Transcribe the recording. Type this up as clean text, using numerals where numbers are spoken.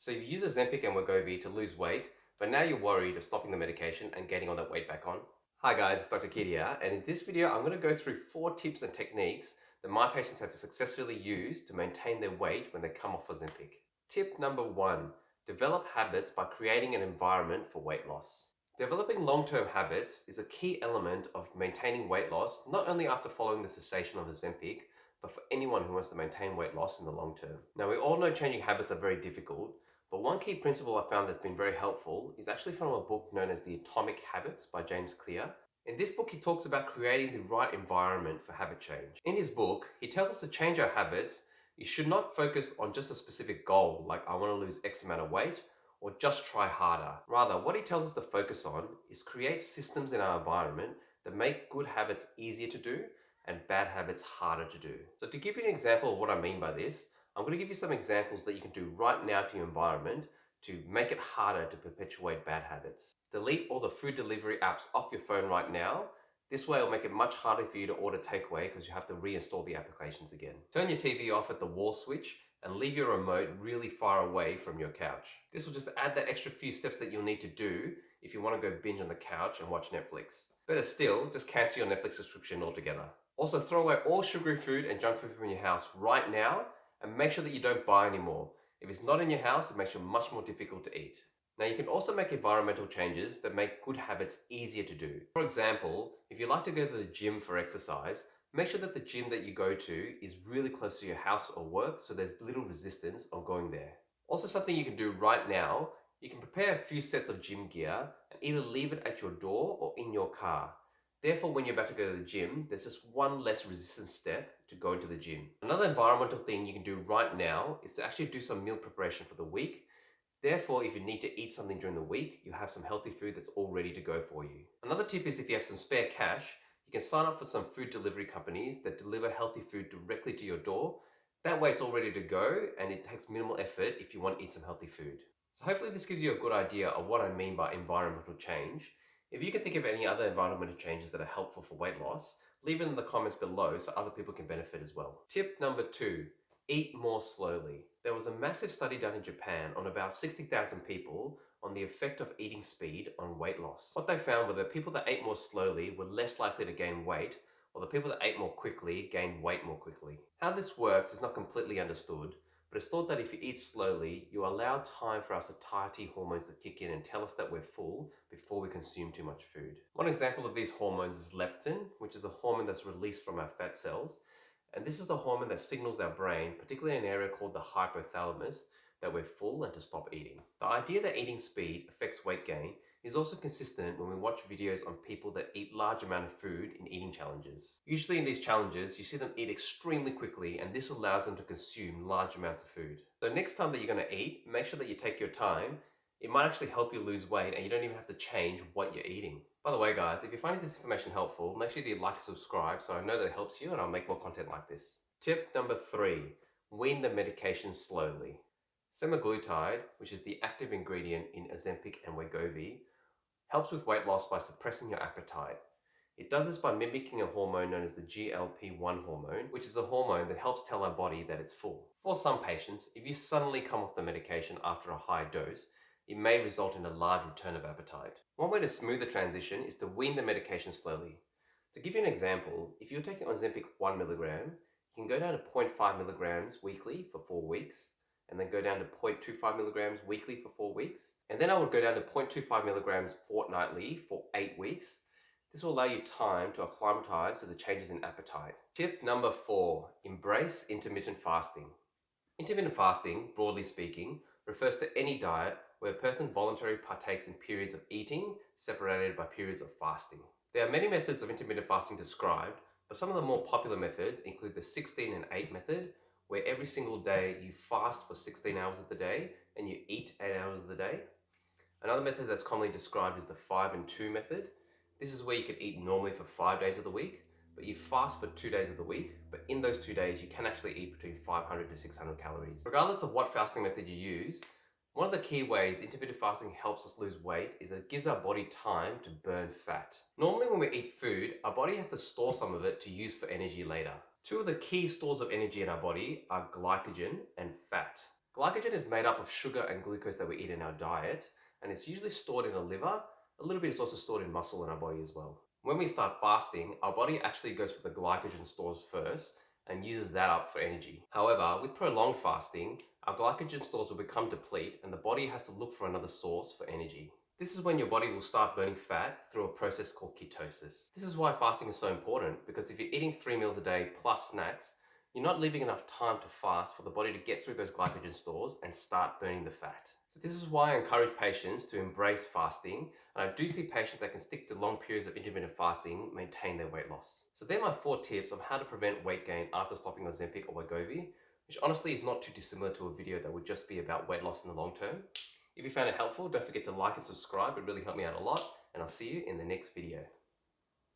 So you've used Ozempic and Wegovy to lose weight, but now you're worried of stopping the medication and getting all that weight back on. Hi guys, it's Dr. Kid here, and in this video I'm going to go through 4 tips and techniques that my patients have successfully used to maintain their weight when they come off Ozempic. Tip number 1, develop habits by creating an environment for weight loss. Developing long-term habits is a key element of maintaining weight loss, not only after following the cessation of Ozempic, but for anyone who wants to maintain weight loss in the long term. Now we all know changing habits are very difficult, but one key principle I found that's been very helpful is actually from a book known as The Atomic Habits by James Clear. In this book, he talks about creating the right environment for habit change. In his book, he tells us to change our habits. You should not focus on just a specific goal, like I want to lose X amount of weight, or just try harder. Rather, what he tells us to focus on is create systems in our environment that make good habits easier to do and bad habits harder to do. So to give you an example of what I mean by this, I'm going to give you some examples that you can do right now to your environment to make it harder to perpetuate bad habits. Delete all the food delivery apps off your phone right now. This way it'll make it much harder for you to order takeaway because you have to reinstall the applications again. Turn your TV off at the wall switch and leave your remote really far away from your couch. This will just add that extra few steps that you'll need to do if you want to go binge on the couch and watch Netflix. Better still, just cancel your Netflix subscription altogether. Also, throw away all sugary food and junk food from your house right now and make sure that you don't buy anymore. If it's not in your house, it makes it much more difficult to eat. Now you can also make environmental changes that make good habits easier to do. For example, if you like to go to the gym for exercise, make sure that the gym that you go to is really close to your house or work so there's little resistance on going there. Also, something you can do right now, you can prepare a few sets of gym gear and either leave it at your door or in your car. Therefore, when you're about to go to the gym, there's just one less resistance step to go into the gym. Another environmental thing you can do right now is to actually do some meal preparation for the week. Therefore, if you need to eat something during the week, you have some healthy food that's all ready to go for you. Another tip is if you have some spare cash, you can sign up for some food delivery companies that deliver healthy food directly to your door. That way it's all ready to go and it takes minimal effort if you want to eat some healthy food. So hopefully this gives you a good idea of what I mean by environmental change. If you can think of any other environmental changes that are helpful for weight loss, leave it in the comments below so other people can benefit as well. Tip number 2, eat more slowly. There was a massive study done in Japan on about 60,000 people on the effect of eating speed on weight loss. What they found were that people that ate more slowly were less likely to gain weight, while the people that ate more quickly gained weight more quickly. How this works is not completely understood, but it's thought that if you eat slowly, you allow time for our satiety hormones to kick in and tell us that we're full before we consume too much food. One example of these hormones is leptin, which is a hormone that's released from our fat cells. And this is the hormone that signals our brain, particularly in an area called the hypothalamus, that we're full and to stop eating. The idea that eating speed affects weight gain is also consistent when we watch videos on people that eat large amount of food in eating challenges. Usually in these challenges, you see them eat extremely quickly and this allows them to consume large amounts of food. So next time that you're going to eat, make sure that you take your time. It might actually help you lose weight and you don't even have to change what you're eating. By the way guys, if you're finding this information helpful, make sure that you like and subscribe so I know that it helps you and I'll make more content like this. Tip number 3, wean the medication slowly. Semaglutide, which is the active ingredient in Ozempic and Wegovy, helps with weight loss by suppressing your appetite. It does this by mimicking a hormone known as the GLP-1 hormone, which is a hormone that helps tell our body that it's full. For some patients, if you suddenly come off the medication after a high dose, it may result in a large return of appetite. One way to smooth the transition is to wean the medication slowly. To give you an example, if you're taking Ozempic 1 milligram, you can go down to 0.5 milligrams weekly for 4 weeks, and then go down to 0.25 milligrams weekly for 4 weeks. And then I would go down to 0.25 milligrams fortnightly for 8 weeks. This will allow you time to acclimatize to the changes in appetite. Tip number 4, embrace intermittent fasting. Intermittent fasting, broadly speaking, refers to any diet where a person voluntarily partakes in periods of eating separated by periods of fasting. There are many methods of intermittent fasting described, but some of the more popular methods include the 16 and 8 method, where every single day you fast for 16 hours of the day and you eat 8 hours of the day. Another method that's commonly described is the 5 and 2 method. This is where you could eat normally for 5 days of the week, but you fast for 2 days of the week, but in those 2 days you can actually eat between 500 to 600 calories. Regardless of what fasting method you use, one of the key ways intermittent fasting helps us lose weight is that it gives our body time to burn fat. Normally when we eat food, our body has to store some of it to use for energy later. Two of the key stores of energy in our body are glycogen and fat. Glycogen is made up of sugar and glucose that we eat in our diet, and it's usually stored in the liver. A little bit is also stored in muscle in our body as well. When we start fasting, our body actually goes for the glycogen stores first and uses that up for energy. However, with prolonged fasting, our glycogen stores will become depleted and the body has to look for another source for energy. This is when your body will start burning fat through a process called ketosis. This is why fasting is so important, because if you're eating 3 meals a day plus snacks, you're not leaving enough time to fast for the body to get through those glycogen stores and start burning the fat. So this is why I encourage patients to embrace fasting, and I do see patients that can stick to long periods of intermittent fasting maintain their weight loss. So they're my 4 tips of how to prevent weight gain after stopping Ozempic or Wegovy, which honestly is not too dissimilar to a video that would just be about weight loss in the long term. If you found it helpful, don't forget to like and subscribe. It really helped me out a lot, and I'll see you in the next video.